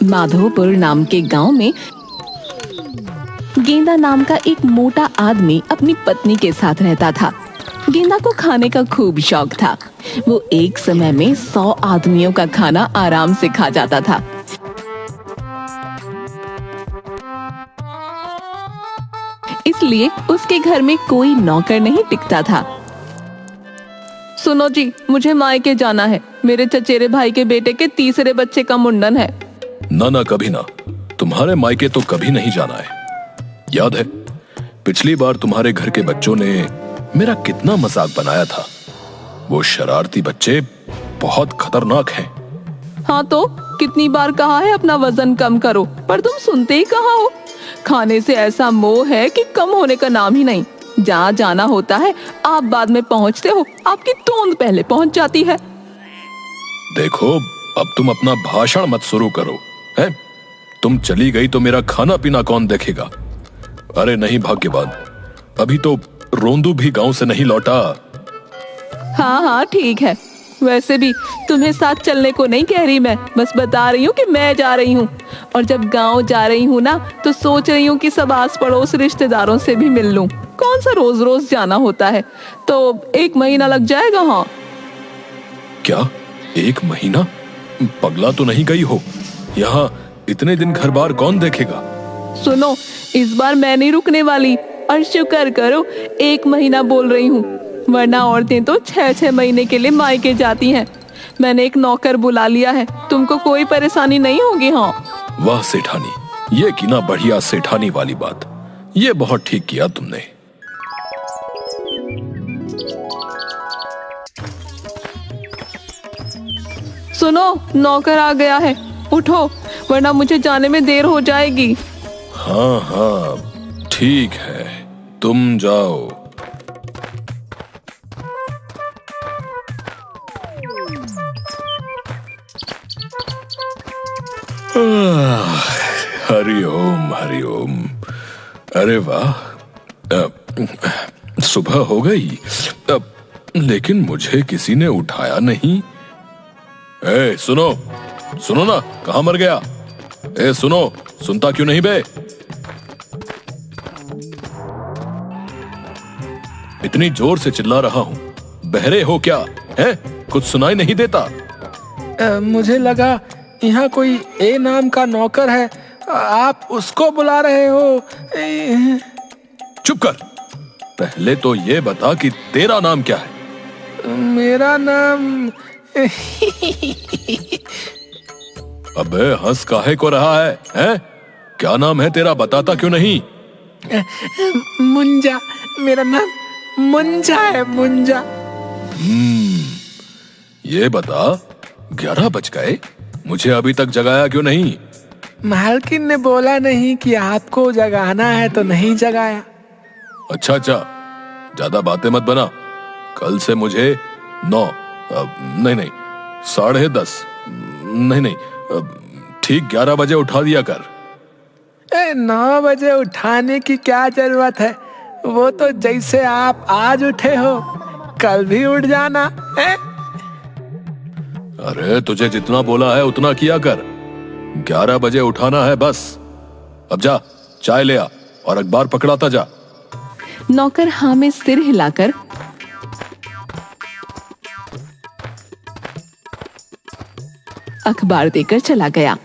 माधोपुर नाम के गांव में गेंदा नाम का एक मोटा आदमी अपनी पत्नी के साथ रहता था। गेंदा को खाने का खूब शौक था। वो एक समय में 100 आदमियों का खाना आराम से खा जाता था। इसलिए उसके घर में कोई नौकर नहीं टिकता था। सुनो जी, मुझे मायके जाना है। मेरे चचेरे भाई के बेटे के तीसरे बच्चे का मुंडन है। ना कभी ना, तुम्हारे मायके तो कभी नहीं जाना है। याद है पिछली बार तुम्हारे घर के बच्चों ने मेरा कितना मजाक बनाया था। वो शरारती बच्चे बहुत खतरनाक हैं। हाँ तो कितनी बार कहा है अपना वजन कम करो, पर तुम सुनते ही कहाँ हो। खाने से ऐसा मोह है कि कम होने का नाम ही नहीं। जहाँ जाना होता है आप बाद में पहुँचते हो, आपकी तोंद पहले पहुँच जाती है। देखो, अब तुम अपना भाषण मत शुरू करो। हैं? तुम चली गई तो मेरा खाना पीना कौन देखेगा? अरे नहीं भाग्यवान, अभी तो रोंदू भी गांव से नहीं लौटा। हाँ ठीक है। वैसे भी तुम्हें साथ चलने को नहीं कह रही मैं, बस बता रही हूँ कि मैं जा रही हूँ। और जब गांव जा रही हूँ ना, तो सोच रही हूँ कि सब आस पड़ोस रिश्तेदारों से भी मिल लूं। कौन सा रोज रोज जाना होता है, तो 1 महीना लग जाएगा। हाँ। क्या 1 महीना? पगला तो नहीं गई हो? यहाँ इतने दिन घर बार कौन देखेगा? सुनो, इस बार मैं नहीं रुकने वाली, और शुक्र करो 1 महीना बोल रही हूँ, वरना औरतें तो 6-6 महीने के लिए मायके जाती हैं। मैंने एक नौकर बुला लिया है, तुमको कोई परेशानी नहीं होगी। हाँ। वाह सेठानी, ये की ना बढ़िया सेठानी वाली बात। ये बहुत ठीक किया तुमने। सुनो, नौकर आ गया है, उठो वरना मुझे जाने में देर हो जाएगी। हाँ ठीक है, तुम जाओ। हरिओम हरिओम। अरे वाह, सुबह हो गई, लेकिन मुझे किसी ने उठाया नहीं। सुनो ना, कहाँ मर गया? सुनो, सुनता क्यों नहीं बे? इतनी जोर से चिल्ला रहा हूँ, बहरे हो क्या? है कुछ सुनाई नहीं देता? मुझे लगा यहाँ कोई ए नाम का नौकर है, आप उसको बुला रहे हो। चुप कर, पहले तो ये बता कि तेरा नाम क्या है? मेरा नाम अबे हंस काहे को रहा है? हैं? क्या नाम है तेरा, बताता क्यों नहीं? मुंजा। मेरा नाम मुंजा है, मुंजा। ये बता, 11 बज गए, मुझे अभी तक जगाया क्यों नहीं? मालकिन ने बोला नहीं कि आपको जगाना है तो नहीं जगाया। अच्छा, ज्यादा बातें मत बना। कल से मुझे 9 नहीं 10:30 नहीं ठीक 11 बजे उठा दिया कर। 9 बजे उठाने की क्या जरूरत है? वो तो जैसे आप आज उठे हो, कल भी उठ जाना है। अरे तुझे जितना बोला है उतना किया कर। 11 बजे उठाना है बस। अब जा, चाय ले आ और अखबार पकड़ाता जा। नौकर हाँ में सिर हिलाकर अखबार देकर चला गया।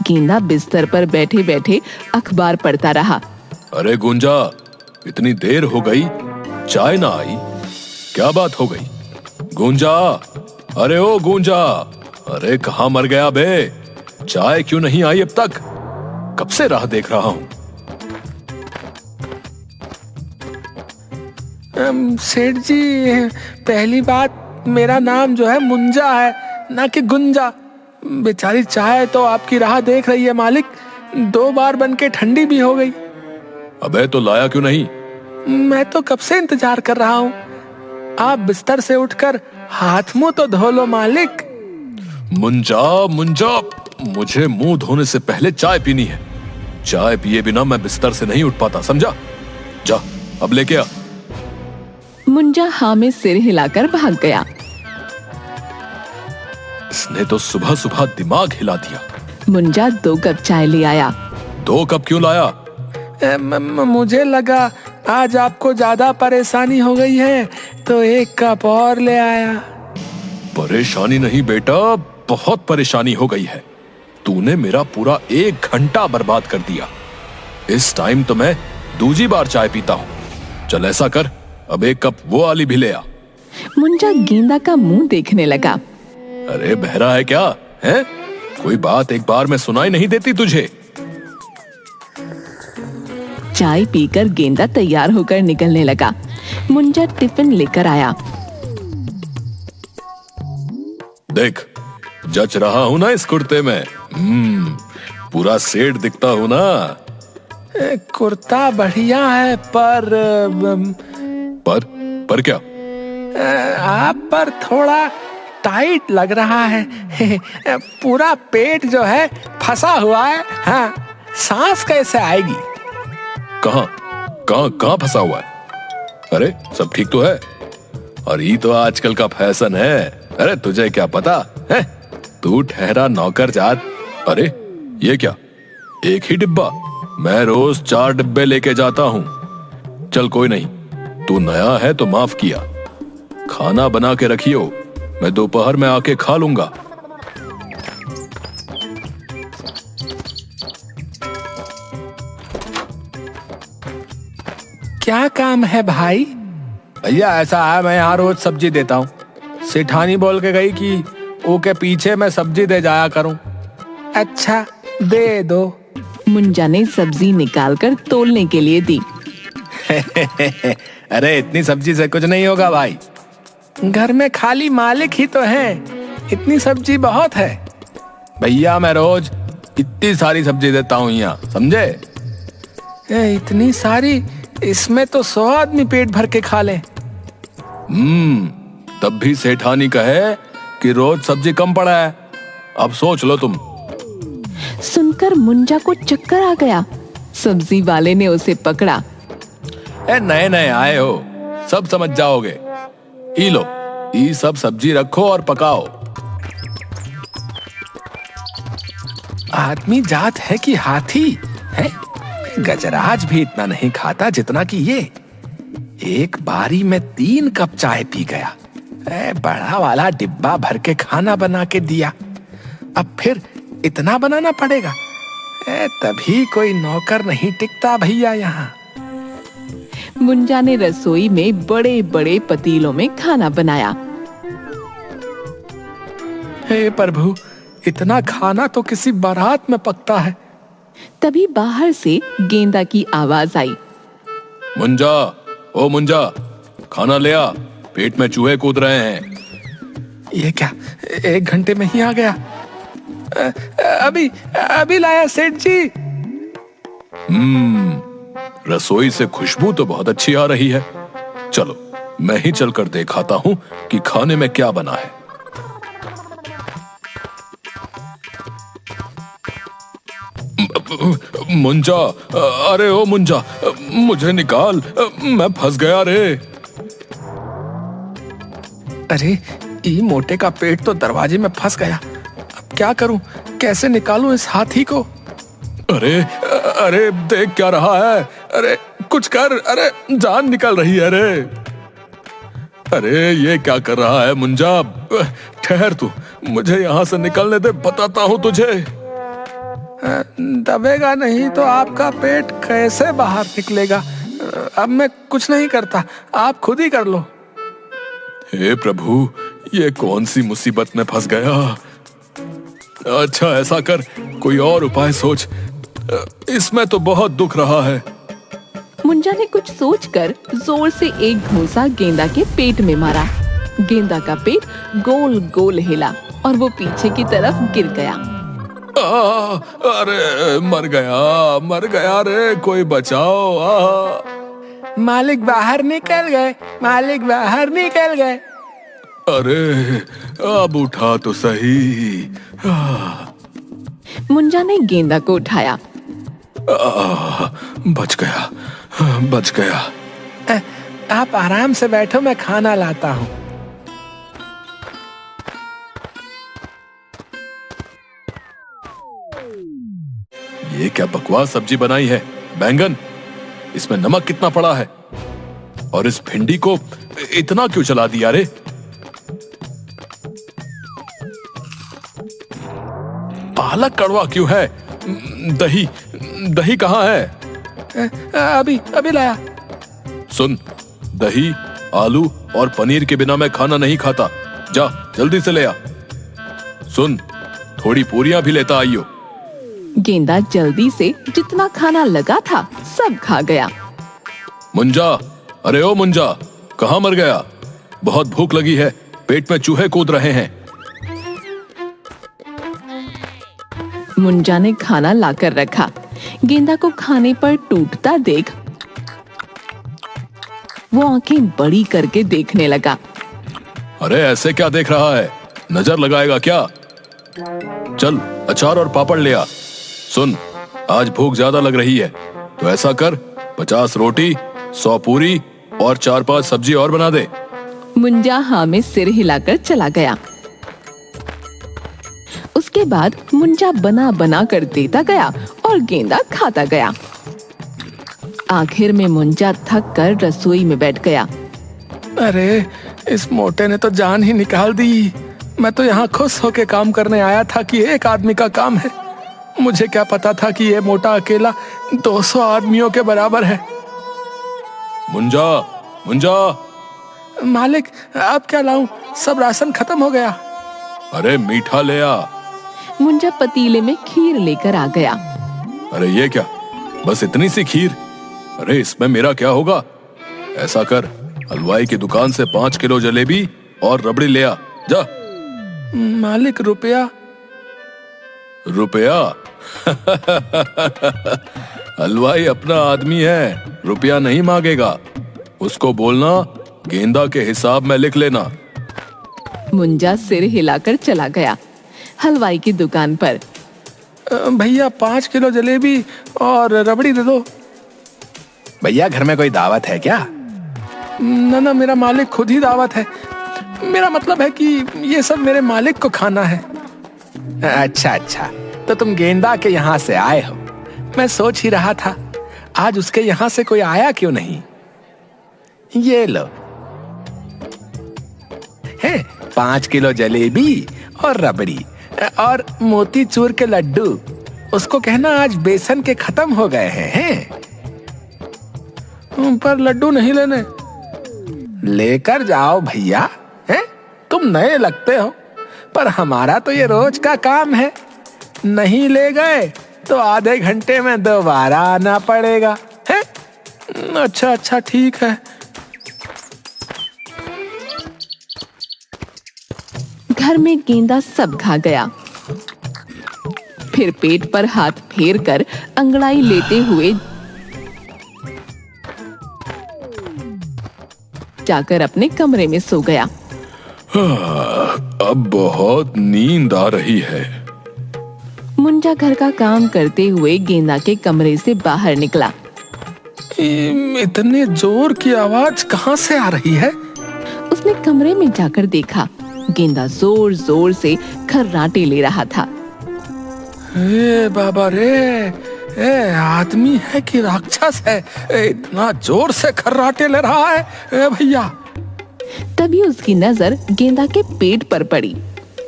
गेंदा बिस्तर पर बैठे बैठे अखबार पढ़ता रहा। अरे गुंजा, इतनी देर हो गई, चाय ना आई, क्या बात हो गई? गुंजा, अरे ओ गुंजा, अरे कहाँ मर गया बे? चाय क्यों नहीं आई अब तक? कब से राह देख रहा हूँ। सेठ जी, पहली बात, मेरा नाम जो है मुंजा है, ना कि गुंजा। बेचारी चाय तो आपकी राह देख रही है मालिक, 2 बार बन के ठंडी भी हो गई। अबे तो लाया क्यों नहीं? मैं तो कब से इंतजार कर रहा हूँ। आप बिस्तर से उठकर हाथ मुंह तो धो लो मालिक। मुंजा, मुझे मुंह धोने से पहले चाय पीनी है। चाय पिए बिना मैं बिस्तर से नहीं उठ पाता, समझा? जा, अब लेके आ। मुंजा हाँ में सिर हिलाकर भाग गया। इसने तो सुबह सुबह दिमाग हिला दिया। मुंजा 2 कप चाय ले आया। 2 कप क्यों लाया? मुझे लगा आज आपको ज्यादा परेशानी हो गई है तो 1 कप और ले आया। परेशानी नहीं बेटा, बहुत परेशानी हो गई है। तूने मेरा पूरा 1 घंटा बर्बाद कर दिया। इस टाइम तो मैं दूसरी बार चाय पीता हूँ। चल ऐसा कर, अब 1 कप वो वाली भी ले आ। मुंजा गेंदा का मुंह देखने लगा। अरे बहरा है क्या? हैं? कोई बात एक बार में सुनाई नहीं देती तुझे? चाय पीकर गेंदा तैयार होकर निकलने लगा। मुंजा टिफिन लेकर आया। देख, जच रहा हूं ना इस कुर्ते में। पूरा सेठ दिखता हूं ना। कुर्ता बढ़िया है पर क्या? आप पर थोड़ा टाइट लग रहा है। पूरा पेट जो है फंसा हुआ है। हाँ, सांस कैसे आएगी? कहाँ फंसा हुआ है? अरे सब ठीक तो है। और ये तो आजकल का फैशन है। अरे तुझे क्या पता है? तू ठहरा नौकर जात। अरे ये क्या, 1 ही डिब्बा? मैं रोज 4 डिब्बे लेके जाता हूँ। चल कोई नहीं, तू नया है तो माफ किया। खाना बना के रखियो, मैं दोपहर में आके खा लूंगा। क्या काम है भाई? भैया ऐसा है, मैं यहाँ रोज सब्जी देता हूँ। सेठानी बोल के गई कि ओ के पीछे मैं सब्जी दे जाया करूँ। अच्छा, दे दो। मुंजा ने सब्जी निकालकर तोलने के लिए दी। अरे इतनी सब्जी से कुछ नहीं होगा भाई। घर में खाली मालिक ही तो है, इतनी सब्जी बहुत है। भैया मैं रोज इतनी सारी सब्जी देता हूँ यहाँ, समझे? इतनी सारी? इसमें तो 100 आदमी पेट भर के खा ले। तब भी सेठानी कहे कि रोज सब्जी कम पड़ा है। अब सोच लो तुम। सुनकर मुंजा को चक्कर आ गया। सब्जी वाले ने उसे पकड़ा। नए नए आए हो, सब समझ जाओगे। ई लो, ये सब सब्जी रखो और पकाओ। आदमी जात है कि हाथी है? गजराज भी इतना नहीं खाता जितना कि ये। एक बारी में 3 कप चाय पी गया। बड़ा वाला डिब्बा भर के खाना बना के दिया। अब फिर इतना बनाना पड़ेगा। तभी कोई नौकर नहीं टिकता भैया यहाँ। मुंजा ने रसोई में बड़े बड़े पतीलों में खाना बनाया। हे प्रभु, इतना खाना तो किसी बारात में पकता है। तभी बाहर से गेंदा की आवाज आई। मुंजा, ओ मुंजा, खाना ले आ, पेट में चूहे कूद रहे हैं। ये क्या, 1 घंटे में ही आ गया? अभी लाया सेठ जी। रसोई से खुशबू तो बहुत अच्छी आ रही है। चलो मैं ही चलकर दिखाता हूँ कि खाने में क्या बना है। मुंजा, अरे ओ मुंजा, मुझे निकाल, मैं फंस गया रे। अरे ये मोटे का पेट तो दरवाजे में फंस गया। अब क्या करूं, कैसे निकालूं इस हाथी को? अरे अरे देख क्या रहा है? अरे कुछ कर, अरे जान निकल रही है रे। अरे ये क्या कर रहा है मुंजा? ठहर तू, मुझे यहाँ से निकलने दे, बताता हूँ तुझे। दबेगा नहीं तो आपका पेट कैसे बाहर निकलेगा? अब मैं कुछ नहीं करता, आप खुद ही कर लो। हे प्रभु, ये कौन सी मुसीबत में फंस गया? अच्छा ऐसा कर, कोई और उपाय सोच, इसमें तो बहुत दुख रहा है। मुंजा ने कुछ सोचकर जोर से एक घूंसा गेंदा के पेट में मारा। गेंदा का पेट गोल गोल हिला और वो पीछे की तरफ गिर गया। अरे मर गया रे, कोई बचाओ। मालिक बाहर निकल गए, मालिक बाहर निकल गए। अरे अब उठा तो सही। मुंजा ने गेंदा को उठाया। बच गया। आप आराम से बैठो, मैं खाना लाता हूँ। ये क्या बकवास सब्जी बनाई है। बैंगन, इसमें नमक कितना पड़ा है, और इस भिंडी को इतना क्यों चला दिया रे। पालक कड़वा क्यों है। दही दही कहाँ है। अभी अभी लाया। सुन, दही, आलू और पनीर के बिना मैं खाना नहीं खाता। जा जल्दी से ले आ। सुन, थोड़ी पूरियां भी लेता आइयो। गेंदा जल्दी से जितना खाना लगा था सब खा गया। मुंजा, अरे ओ मुंजा, कहाँ मर गया। बहुत भूख लगी है, पेट में चूहे कूद रहे हैं। मुंजा ने खाना लाकर रखा। गेंदा को खाने पर टूटता देख वो आंखें बड़ी करके देखने लगा। अरे ऐसे क्या देख रहा है, नजर लगाएगा क्या। चल अचार और पापड़ ले आ। सुन, आज भूख ज्यादा लग रही है, तो ऐसा कर 50 रोटी, 100 पूरी और 4-5 सब्जी और बना दे। मुंजा हाँ में सिर हिलाकर चला गया। उसके बाद मुंजा बना बना कर देता गया और गेंदा खाता गया। आखिर में मुंजा थक कर रसोई में बैठ गया। अरे इस मोटे ने तो जान ही निकाल दी। मैं तो यहाँ खुश होके काम करने आया था कि एक आदमी का काम है। मुझे क्या पता था कि ये मोटा अकेला 200 आदमियों के बराबर है। मुंजा, मुंजा। मालिक, अब क्या लाऊं, सब राशन खत्म हो गया। अरे मीठा ले आ। मुंजा पतीले में खीर लेकर आ गया। अरे ये क्या, बस इतनी सी खीर। अरे इसमें मेरा क्या होगा। ऐसा कर, हलवाई की दुकान से 5 किलो जलेबी और रबड़ी ले आ। जा। मालिक, रुपया। रुपया? हलवाई अपना आदमी है, रुपया नहीं मांगेगा। उसको बोलना गेंदा के हिसाब में लिख लेना। मुंजा सिर हिलाकर चला गया हलवाई की दुकान पर। भैया 5 किलो जलेबी और रबड़ी दे दो। भैया घर में कोई दावत है क्या। ना, मेरा मालिक खुद ही दावत है। मेरा मतलब है कि ये सब मेरे मालिक को खाना है। अच्छा, तो तुम गेंदा के यहाँ से आए हो। मैं सोच ही रहा था आज उसके यहाँ से कोई आया क्यों नहीं। ये लो है 5 किलो जलेबी और रबड़ी और मोती चूर के लड्डू। उसको कहना आज बेसन के खत्म हो गए हैं। पर लड्डू नहीं लेने। लेकर जाओ भैया। हैं? तुम नए लगते हो, पर हमारा तो ये रोज का काम है। नहीं ले गए तो आधे घंटे में दोबारा आना पड़ेगा। हैं? अच्छा ठीक है। घर में गेंदा सब खा गया। फिर पेट पर हाथ फेर कर अंगड़ाई लेते हुए जाकर अपने कमरे में सो गया। अब बहुत नींद आ रही है। मुंजा घर का काम करते हुए गेंदा के कमरे से बाहर निकला। इतने जोर की आवाज कहाँ से आ रही है। उसने कमरे में जाकर देखा, गेंदा जोर जोर से खर्राटे ले रहा था। ए बाबा रे, ए आदमी है कि राक्षस है, इतना जोर से खर्राटे ले रहा है। ए भैया। तभी उसकी नजर गेंदा के पेट पर पड़ी।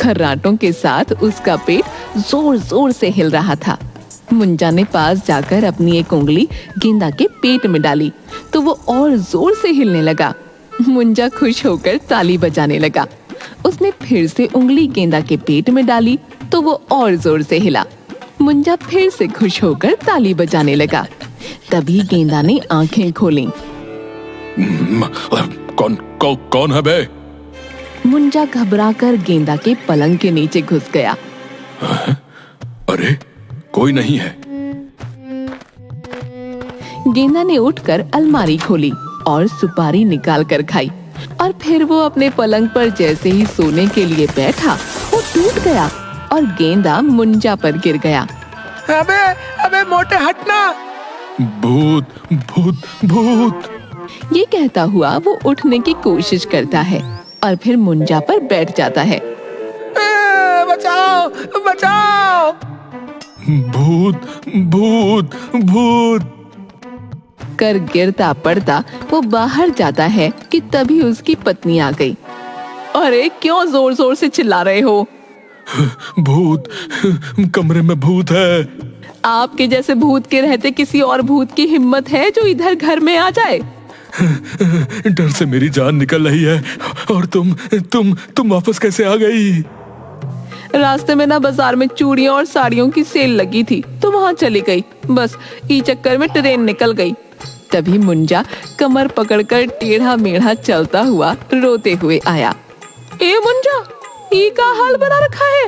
खर्राटों के साथ उसका पेट जोर जोर से हिल रहा था। मुंजा ने पास जाकर अपनी एक उंगली गेंदा के पेट में डाली तो वो और जोर से हिलने लगा। मुंजा खुश होकर ताली बजाने लगा। उसने फिर से उंगली गेंदा के पेट में डाली तो वो और जोर से हिला। मुंजा फिर से खुश होकर ताली बजाने लगा। तभी गेंदा ने आंखें खोली। कौन है बे। मुंजा घबराकर गेंदा के पलंग के नीचे घुस गया। अरे कोई नहीं है। गेंदा ने उठकर अलमारी खोली और सुपारी निकाल कर खाई और फिर वो अपने पलंग पर जैसे ही सोने के लिए बैठा वो टूट गया और गेंदा मुंजा पर गिर गया। अबे मोटे हटना। भूत भूत भूत। ये कहता हुआ वो उठने की कोशिश करता है और फिर मुंजा पर बैठ जाता है। बचाओ बचाओ। भूत भूत भूत कर गिरता पड़ता वो बाहर जाता है कि तभी उसकी पत्नी आ गई। अरे क्यों जोर जोर से चिल्ला रहे हो? भूत, कमरे में भूत है। आपके जैसे भूत के रहते किसी और भूत की हिम्मत है जो इधर घर में आ जाए? डर से मेरी जान निकल रही है। और तुम वापस कैसे आ गई? रास्ते में ना बाजार में चूड़ियों और साड़ियों की सेल लगी थी तो वहां चली गई। बस ई चक्कर में ट्रेन निकल गई। तभी मुंजा कमर पकड़कर टेढ़ा मेढ़ा चलता हुआ रोते हुए आया। ए मुंजा, ई का हाल बना रखा है?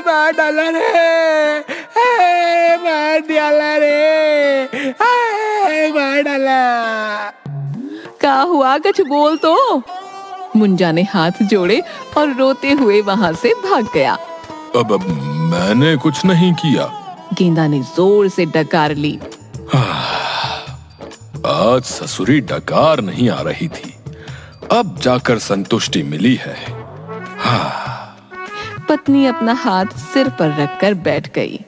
मार डाला रे, मार डाला रे, मार डाला। क्या हुआ, कुछ बोल तो। मुंजा ने हाथ जोड़े और रोते हुए वहां से भाग गया। अब मैंने कुछ नहीं किया। गेंदा ने जोर से डकार ली। आज ससुरी डकार नहीं आ रही थी, अब जाकर संतुष्टि मिली है। पत्नी अपना हाथ सिर पर रखकर बैठ गई।